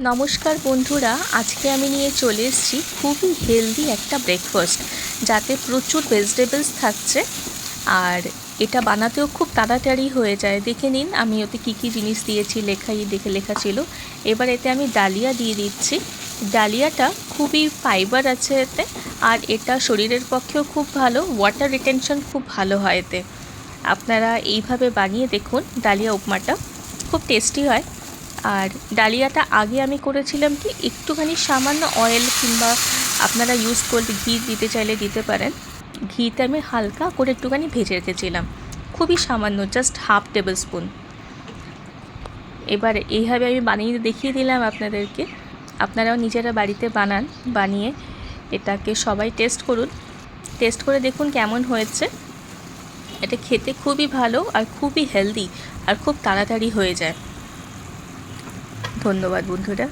নমস্কার বন্ধুরা, আজকে আমি নিয়ে চলে এসেছি খুবই হেলদি একটা ব্রেকফাস্ট, যাতে প্রচুর ভেজিটেবলস থাকছে আর এটা বানাতেও খুব তাড়াতাড়ি হয়ে যায়। দেখে নিন আমি ওতে কী কী জিনিস দিয়েছি, লেখা ছিল। এবার এতে আমি ডালিয়া দিয়ে দিচ্ছি। ডালিয়াটা খুবই ফাইবার আছে এতে, আর এটা শরীরের পক্ষেও খুব ভালো, ওয়াটার রিটেনশন খুব ভালো হয় এতে। আপনারা এইভাবে বানিয়ে দেখুন, ডালিয়া উপমাটা খুব টেস্টি হয়। আর ডালিয়াটা আগে আমি করেছিলাম কি, একটুখানি সামান্য অয়েল কিংবা আপনারা ইউজ করলে ঘি দিতে চাইলে দিতে পারেন। ঘিতে আমি হালকা করে একটুখানি ভেজে রেখেছিলাম, খুবই সামান্য, জাস্ট হাফ টেবিল স্পুন। এবার এইভাবে আমি বানিয়ে দেখিয়ে দিলাম আপনাদেরকে। আপনারাও নিজেরা বাড়িতে বানিয়ে এটাকে সবাই টেস্ট করুন, টেস্ট করে দেখুন কেমন হয়েছে। এটা খেতে খুবই ভালো আর খুবই হেলদি আর খুব তাড়াতাড়ি হয়ে যায়। ধন্যবাদ বন্ধুরা।